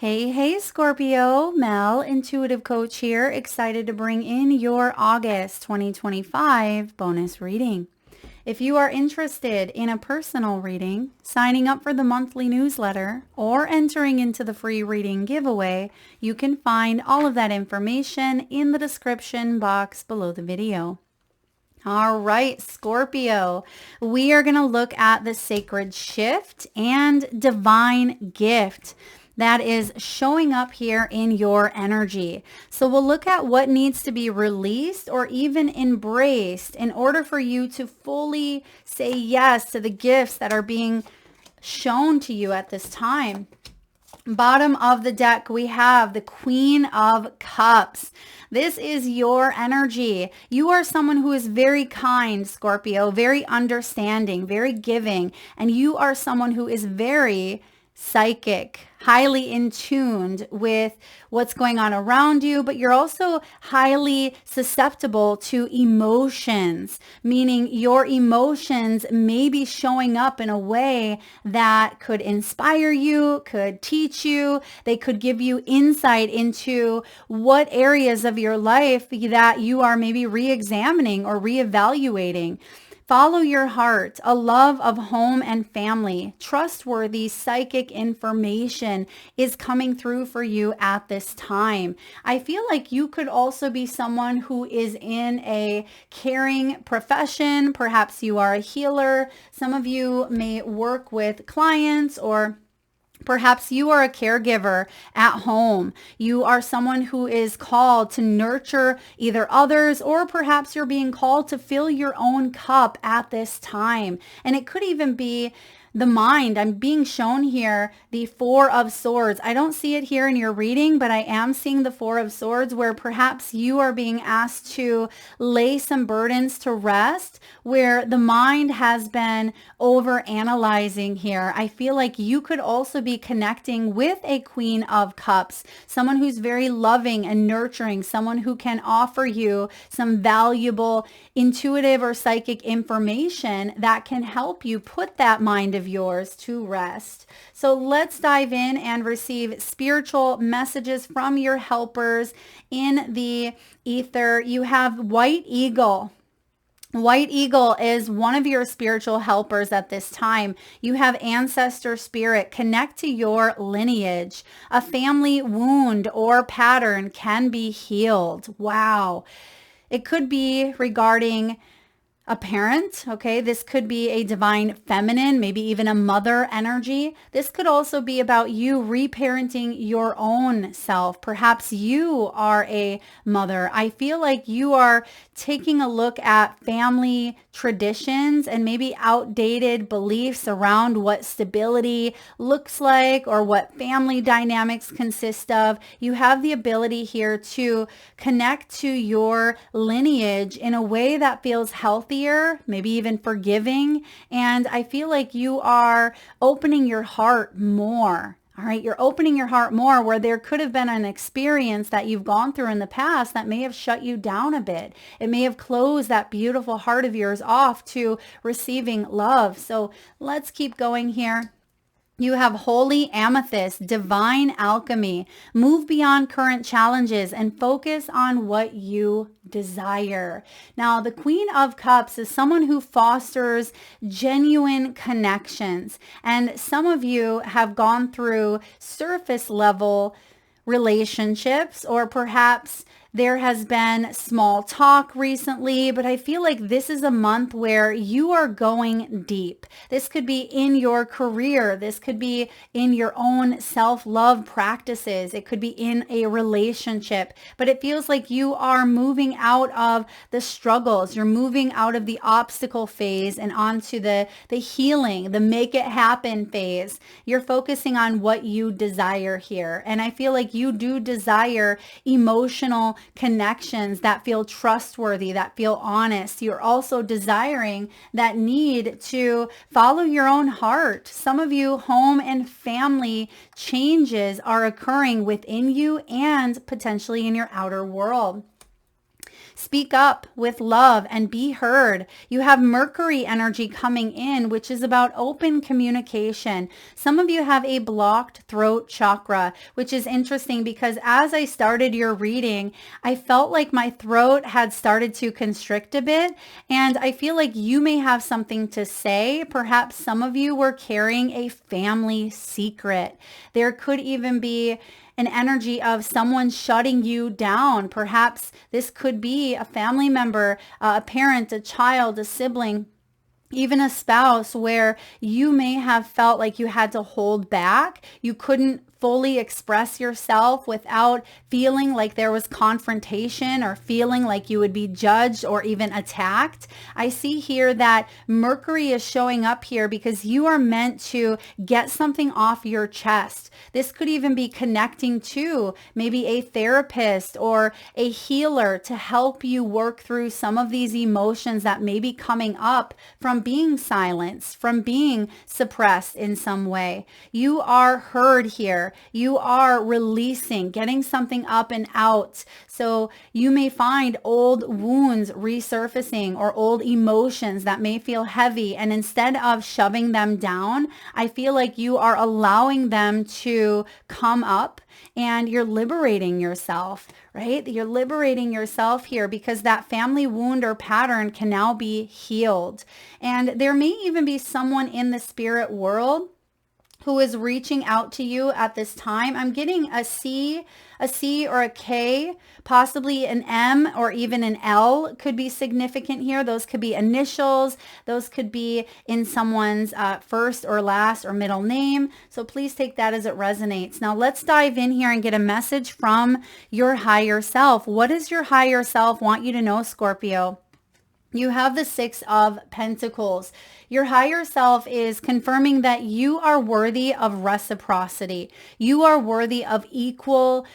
Hey, Scorpio, Mel, intuitive coach here, excited to bring in your August 2025 bonus reading. If you are interested in a personal reading, signing up for the monthly newsletter, or entering into the free reading giveaway, you can find all of that information in the description box below the video. All right, Scorpio, we are going to look at the sacred shift and divine gift that is showing up here in your energy. So we'll look at what needs to be released or even embraced in order for you to fully say yes to the gifts that are being shown to you at this time. Bottom of the deck, we have the Queen of Cups. This is your energy. You are someone who is very kind, Scorpio, very understanding, very giving, and you are someone who is very psychic, highly in tuned with what's going on around you, but you're also highly susceptible to emotions, meaning your emotions may be showing up in a way that could inspire you, could teach you, they could give you insight into what areas of your life that you are maybe re-examining or re-evaluating. Follow your heart, a love of home and family, trustworthy psychic information is coming through for you at this time. I feel like you could also be someone who is in a caring profession. Perhaps you are a healer. Some of you may work with clients, or perhaps you are a caregiver at home. You are someone who is called to nurture either others, or perhaps you're being called to fill your own cup at this time. And it could even be the mind. I'm being shown here the Four of Swords. I don't see it here in your reading, but I am seeing the Four of Swords, where perhaps you are being asked to lay some burdens to rest, where the mind has been over analyzing here. I feel like you could also be connecting with a Queen of Cups, someone who's very loving and nurturing, someone who can offer you some valuable intuitive or psychic information that can help you put that mind of yours to rest. So let's dive in and receive spiritual messages from your helpers in the ether. You have White Eagle. White Eagle is one of your spiritual helpers at this time. You have ancestor spirit. Connect to your lineage. A family wound or pattern can be healed. Wow. It could be regarding a parent, okay? This could be a divine feminine, maybe even a mother energy. This could also be about you reparenting your own self. Perhaps you are a mother. I feel like you are taking a look at family traditions and maybe outdated beliefs around what stability looks like or what family dynamics consist of. You have the ability here to connect to your lineage in a way that feels healthier, maybe even forgiving. And I feel like you are opening your heart more. All right, you're opening your heart more, where there could have been an experience that you've gone through in the past that may have shut you down a bit. It may have closed that beautiful heart of yours off to receiving love. So let's keep going here. You have Holy Amethyst, divine alchemy. Move beyond current challenges and focus on what you desire. Now, the Queen of Cups is someone who fosters genuine connections. And some of you have gone through surface level relationships, or perhaps there has been small talk recently, but I feel like this is a month where you are going deep. This could be in your career. This could be in your own self-love practices. It could be in a relationship, but it feels like you are moving out of the struggles. You're moving out of the obstacle phase and onto the healing, the make it happen phase. You're focusing on what you desire here. And I feel like you do desire emotional connections that feel trustworthy, that feel honest. You're also desiring that need to follow your own heart. Some of you, home and family changes are occurring within you and potentially in your outer world. Speak up with love and be heard. You have Mercury energy coming in, which is about open communication. Some of you have a blocked throat chakra, which is interesting because as I started your reading, I felt like my throat had started to constrict a bit, and I feel like you may have something to say. Perhaps some of you were carrying a family secret. There could even be an energy of someone shutting you down. Perhaps this could be a family member, a parent, a child, a sibling, even a spouse, where you may have felt like you had to hold back. You couldn't fully express yourself without feeling like there was confrontation or feeling like you would be judged or even attacked. I see here that Mercury is showing up here because you are meant to get something off your chest. This could even be connecting to maybe a therapist or a healer to help you work through some of these emotions that may be coming up from being silenced, from being suppressed in some way. You are heard here. You are releasing, getting something up and out. So you may find old wounds resurfacing or old emotions that may feel heavy. And instead of shoving them down, I feel like you are allowing them to come up and you're liberating yourself, right? You're liberating yourself here because that family wound or pattern can now be healed. And there may even be someone in the spirit world who is reaching out to you at this time. I'm getting a C or a K, possibly an M or even an L could be significant here. Those could be initials. Those could be in someone's first or last or middle name. So please take that as it resonates. Now let's dive in here and get a message from your higher self. What does your higher self want you to know, Scorpio? You have the Six of Pentacles. Your higher self is confirming that you are worthy of reciprocity. You are worthy of equal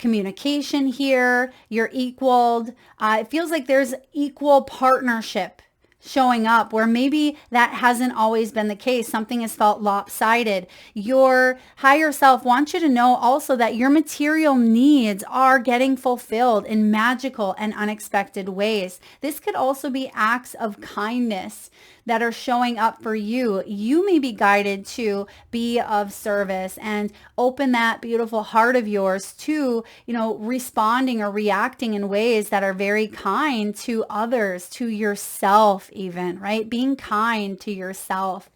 communication here. You're equaled. It feels like there's equal partnership showing up where maybe that hasn't always been the case. Something has felt lopsided. Your higher self wants you to know also that your material needs are getting fulfilled in magical and unexpected ways. This could also be acts of kindness that are showing up for you. You may be guided to be of service and open that beautiful heart of yours to, responding or reacting in ways that are very kind to others, to yourself even, right? Being kind to yourself.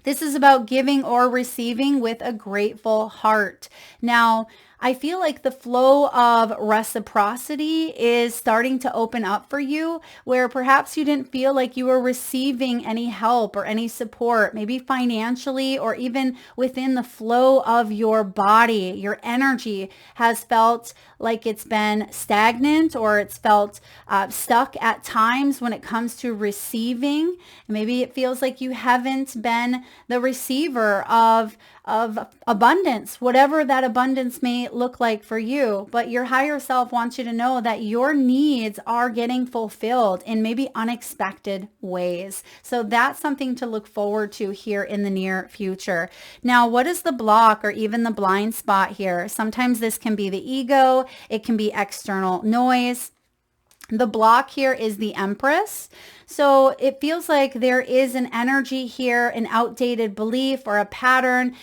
This is about giving or receiving with a grateful heart. Now, I feel like the flow of reciprocity is starting to open up for you, where perhaps you didn't feel like you were receiving any help or any support, maybe financially or even within the flow of your body. Your energy has felt like it's been stagnant or it's felt stuck at times when it comes to receiving. Maybe it feels like you haven't been the receiver of abundance, whatever that abundance may look like for you. But your higher self wants you to know that your needs are getting fulfilled in maybe unexpected ways. So that's something to look forward to here in the near future. Now, what is the block or even the blind spot here? Sometimes this can be the ego. It can be external noise. The block here is the Empress. So it feels like there is an energy here, an outdated belief or a pattern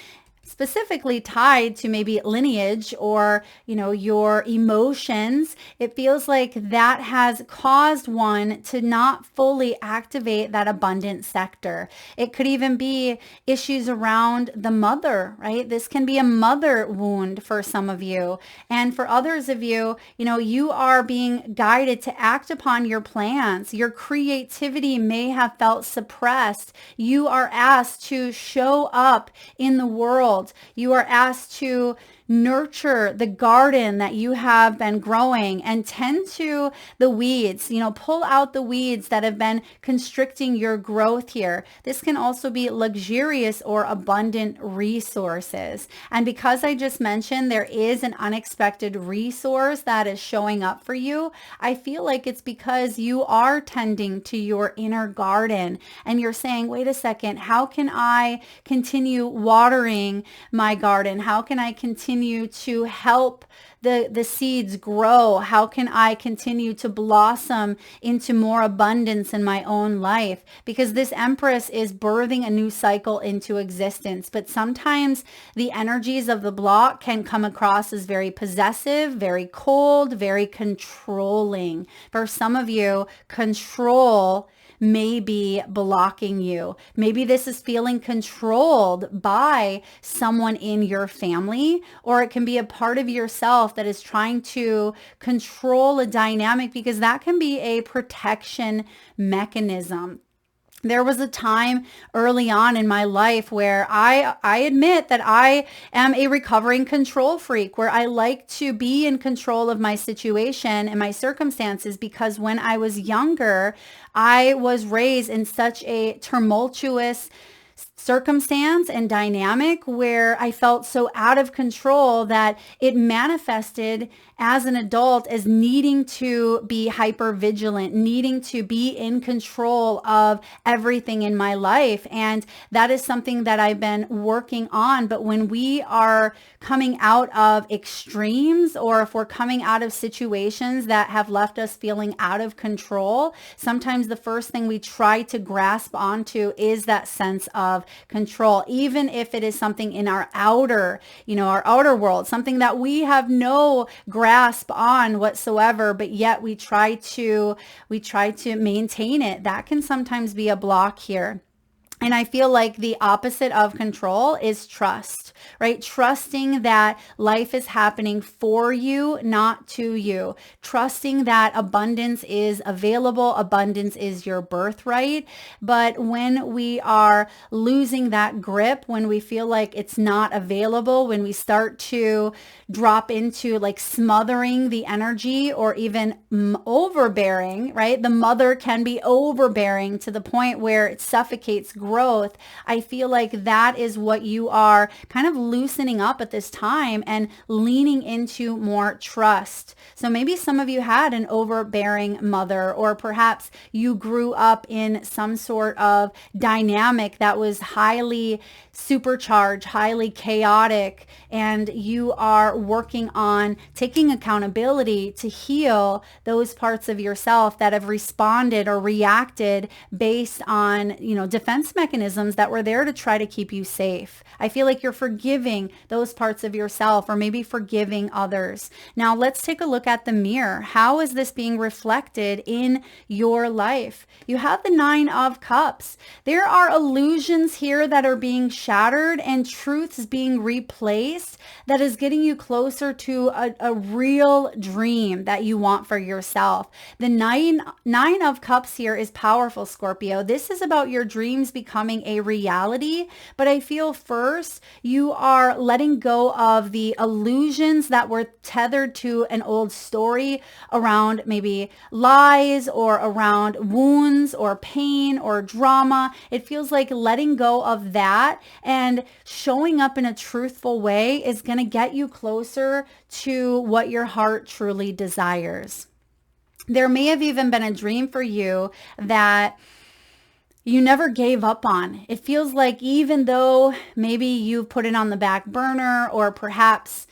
specifically tied to maybe lineage or, your emotions. It feels like that has caused one to not fully activate that abundant sector. It could even be issues around the mother, right? This can be a mother wound for some of you. And for others of you, you are being guided to act upon your plans. Your creativity may have felt suppressed. You are asked to show up in the world. You are asked to nurture the garden that you have been growing and tend to the weeds, pull out the weeds that have been constricting your growth here. This can also be luxurious or abundant resources. And because I just mentioned there is an unexpected resource that is showing up for you, I feel like it's because you are tending to your inner garden and you're saying, wait a second, how can I continue watering my garden? How can I continue continue to help the seeds grow? How can I continue to blossom into more abundance in my own life? Because this Empress is birthing a new cycle into existence. But sometimes the energies of the block can come across as very possessive, very cold, very controlling. For some of you, control may be blocking you. Maybe this is feeling controlled by someone in your family, or it can be a part of yourself that is trying to control a dynamic, because that can be a protection mechanism. There was a time early on in my life where I admit that I am a recovering control freak, where I like to be in control of my situation and my circumstances, because when I was younger, I was raised in such a tumultuous circumstance and dynamic where I felt so out of control that it manifested as an adult as needing to be hyper vigilant, needing to be in control of everything in my life. And that is something that I've been working on. But when we are coming out of extremes, or if we're coming out of situations that have left us feeling out of control, sometimes the first thing we try to grasp onto is that sense of control, even if it is something in our outer, our outer world, something that we have no grasp on whatsoever, but yet we try to maintain it. That can sometimes be a block here. And I feel like the opposite of control is trust, right? Trusting that life is happening for you, not to you. Trusting that abundance is available, abundance is your birthright. But when we are losing that grip, when we feel like it's not available, when we start to drop into like smothering the energy, or even overbearing, right? The mother can be overbearing to the point where it suffocates growth. I feel like that is what you are kind of loosening up at this time and leaning into more trust. So maybe some of you had an overbearing mother, or perhaps you grew up in some sort of dynamic that was highly supercharged, highly chaotic, and you are working on taking accountability to heal those parts of yourself that have responded or reacted based on, defense mechanisms that were there to try to keep you safe. I feel like you're forgiving those parts of yourself, or maybe forgiving others. Now let's take a look at the mirror. How is this being reflected in your life? You have the 9 of Cups. There are illusions here that are being shattered and truths being replaced that is getting you closer to a real dream that you want for yourself. The nine of Cups here is powerful, Scorpio. This is about your dreams becoming a reality, but I feel first you are letting go of the illusions that were tethered to an old story around maybe lies, or around wounds or pain or drama. It feels like letting go of that and showing up in a truthful way is going to get you closer to what your heart truly desires. There may have even been a dream for you that you never gave up on. It feels like even though maybe you've put it on the back burner, or perhaps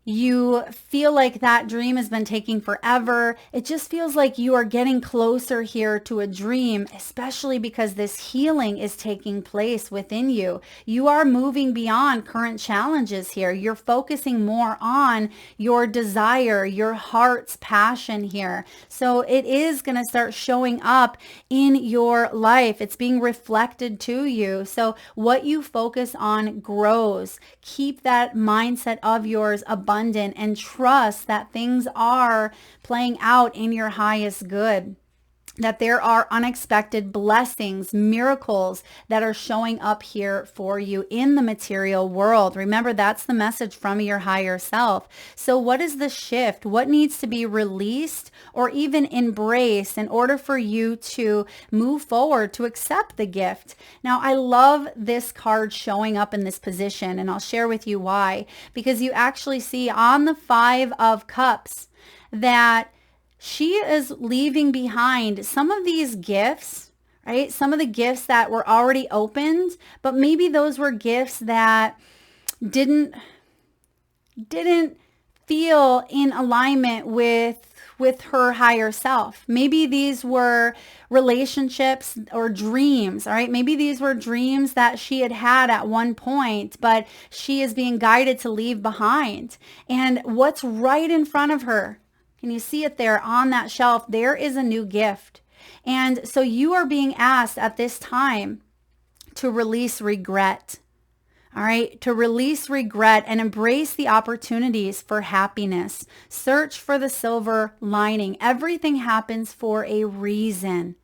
you feel like that dream has been taking forever, it just feels like you are getting closer here to a dream, especially because this healing is taking place within you. You are moving beyond current challenges here. You're focusing more on your desire, your heart's passion here. So it is going to start showing up in your life. It's being reflected to you. So what you focus on grows. Keep that mindset of yours abundant, and trust that things are playing out in your highest good, that there are unexpected blessings, miracles that are showing up here for you in the material world. Remember, that's the message from your higher self. So what is the shift? What needs to be released or even embraced in order for you to move forward, to accept the gift? Now, I love this card showing up in this position, and I'll share with you why. Because you actually see on the 5 of Cups that she is leaving behind some of these gifts, right? Some of the gifts that were already opened, but maybe those were gifts that didn't didn't feel in alignment with her higher self. Maybe these were relationships or dreams, all right? Maybe these were dreams that she had had at one point, but she is being guided to leave behind. And what's right in front of her? Can you see it there on that shelf? There is a new gift. And so you are being asked at this time to release regret. All right, to release regret and embrace the opportunities for happiness. Search for the silver lining. Everything happens for a reason,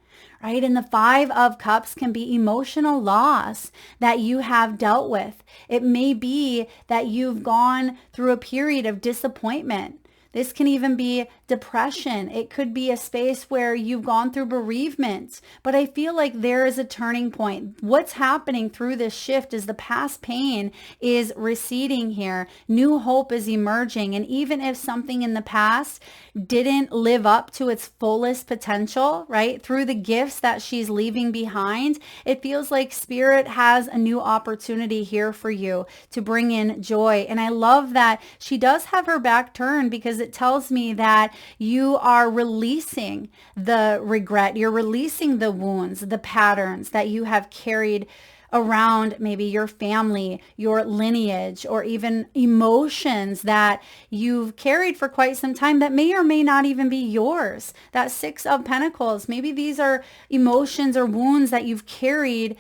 right? And the Five of Cups can be emotional loss that you have dealt with. It may be that you've gone through a period of disappointment. This can even be depression. It could be a space where you've gone through bereavement, but I feel like there is a turning point. What's happening through this shift is the past pain is receding here. New hope is emerging. And even if something in the past didn't live up to its fullest potential, right, through the gifts that she's leaving behind, it feels like Spirit has a new opportunity here for you to bring in joy. And I love that she does have her back turned, because it tells me that you are releasing the regret. You're releasing the wounds, the patterns that you have carried around maybe your family, your lineage, or even emotions that you've carried for quite some time that may or may not even be yours. That Six of Pentacles, maybe these are emotions or wounds that you've carried,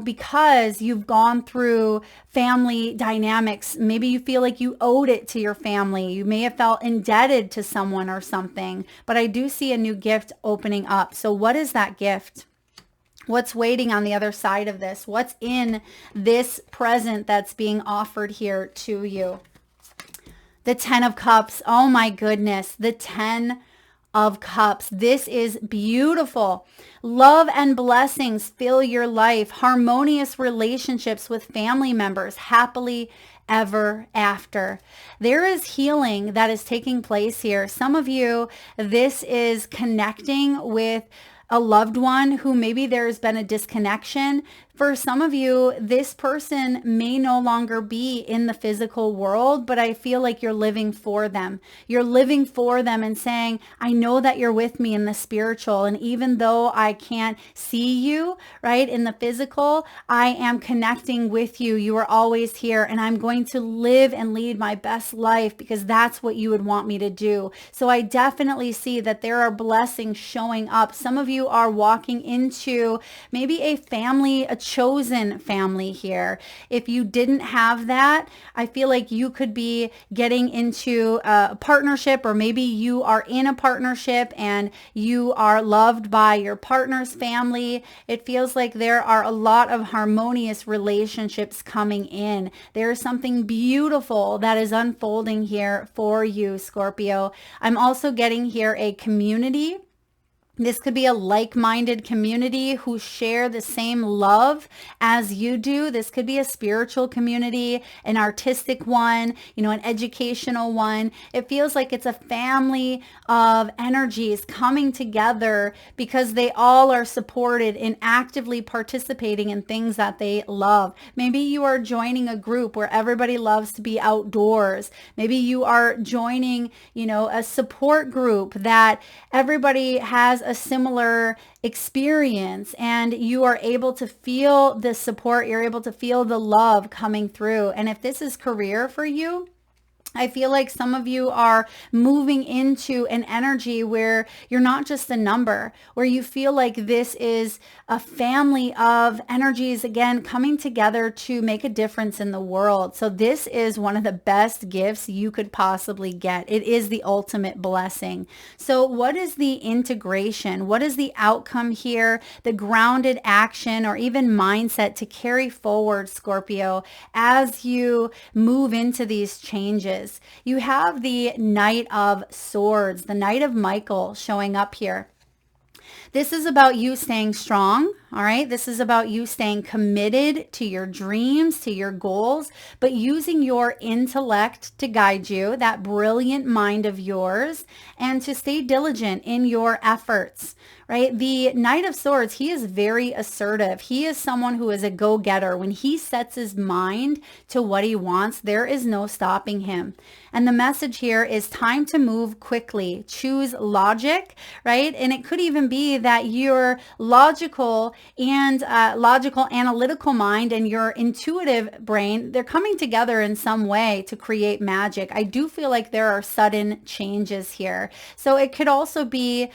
because you've gone through family dynamics. Maybe you feel like you owed it to your family. You may have felt indebted to someone or something, but I do see a new gift opening up. So what is that gift? What's waiting on the other side of this? What's in this present that's being offered here to you? The Ten of Cups. Oh my goodness. The Ten of Cups. This is beautiful. Love and blessings fill your life. Harmonious relationships with family members. Happily ever after. There is healing that is taking place here. Some of you, this is connecting with a loved one who maybe there's been a disconnection. For some of you, this person may no longer be in the physical world, but I feel like you're living for them. You're living for them and saying, I know that you're with me in the spiritual. And even though I can't see you, right, in the physical, I am connecting with you. You are always here, and I'm going to live and lead my best life because that's what you would want me to do. So I definitely see that there are blessings showing up. Some of you are walking into maybe a family, a chosen family here. If you didn't have that, I feel like you could be getting into a partnership, or maybe you are in a partnership and you are loved by your partner's family. It feels like there are a lot of harmonious relationships coming in. There is something beautiful that is unfolding here for you, Scorpio. I'm also getting here a community. This could be a like-minded community who share the same love as you do. This could be a spiritual community, an artistic one, an educational one. It feels like it's a family of energies coming together because they all are supported in actively participating in things that they love. Maybe you are joining a group where everybody loves to be outdoors. Maybe you are joining, a support group that everybody has a similar experience, and you are able to feel the support. You're able to feel the love coming through. And if this is career for you, I feel like some of you are moving into an energy where you're not just a number, where you feel like this is a family of energies, again, coming together to make a difference in the world. So this is one of the best gifts you could possibly get. It is the ultimate blessing. So what is the integration? What is the outcome here? The grounded action or even mindset to carry forward, Scorpio, as you move into these changes. You have the Knight of Swords, the Knight of Michael showing up here. This is about you staying strong, all right? This is about you staying committed to your dreams, to your goals, but using your intellect to guide you, that brilliant mind of yours, and to stay diligent in your efforts, right? The Knight of Swords, he is very assertive. He is someone who is a go-getter. When he sets his mind to what he wants, there is no stopping him. And the message here is time to move quickly. Choose logic, right? And it could even be that your logical and logical analytical mind and your intuitive brain, they're coming together in some way to create magic. I do feel like there are sudden changes here. So it could also be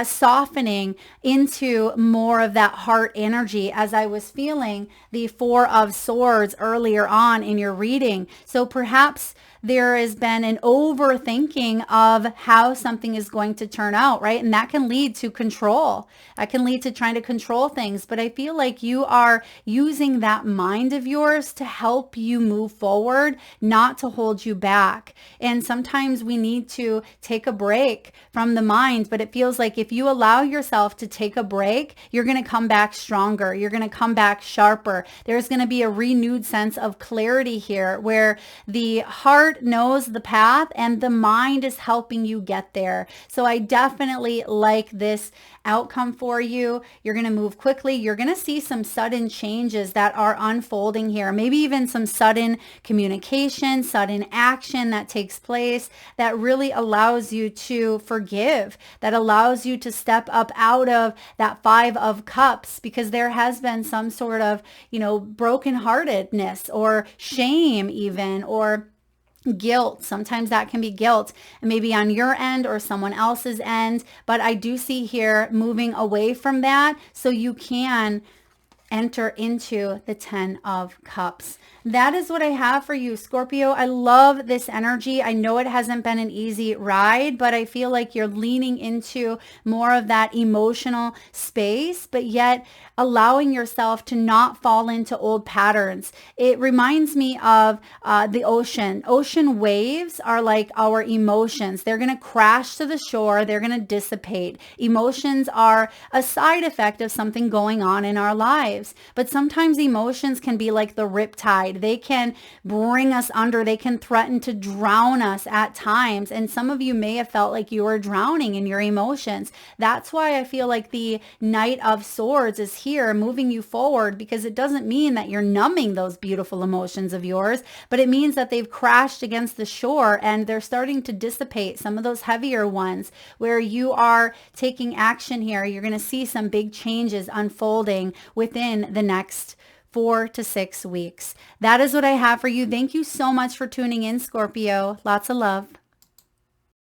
softening into more of that heart energy, as I was feeling the Four of Swords earlier on in your reading. So perhaps there has been an overthinking of how something is going to turn out, right? And that can lead to control. That can lead to trying to control things. But I feel like you are using that mind of yours to help you move forward, not to hold you back. And sometimes we need to take a break from the mind, but it feels like if you allow yourself to take a break, you're going to come back stronger. You're going to come back sharper. There's going to be a renewed sense of clarity here where the heart knows the path and the mind is helping you get there. So I definitely like this outcome for you. You're going to move quickly. You're going to see some sudden changes that are unfolding here. Maybe even some sudden communication, sudden action that takes place that really allows you to forgive, that allows you to step up out of that Five of Cups, because there has been some sort of, brokenheartedness or shame even, or guilt. Sometimes that can be guilt, and maybe on your end or someone else's end. But I do see here moving away from that so you can enter into the Ten of Cups. That is what I have for you, Scorpio. I love this energy. I know it hasn't been an easy ride, but I feel like you're leaning into more of that emotional space, but yet allowing yourself to not fall into old patterns. It reminds me of the ocean. Ocean waves are like our emotions. They're going to crash to the shore. They're going to dissipate. Emotions are a side effect of something going on in our lives. But sometimes emotions can be like the riptide. They can bring us under. They can threaten to drown us at times. And some of you may have felt like you were drowning in your emotions. That's why I feel like the Knight of Swords is here moving you forward, because it doesn't mean that you're numbing those beautiful emotions of yours, but it means that they've crashed against the shore and they're starting to dissipate, some of those heavier ones where you are taking action here. You're going to see some big changes unfolding within the next 4 to 6 weeks. That is what I have for you. Thank you so much for tuning in, Scorpio. Lots of love.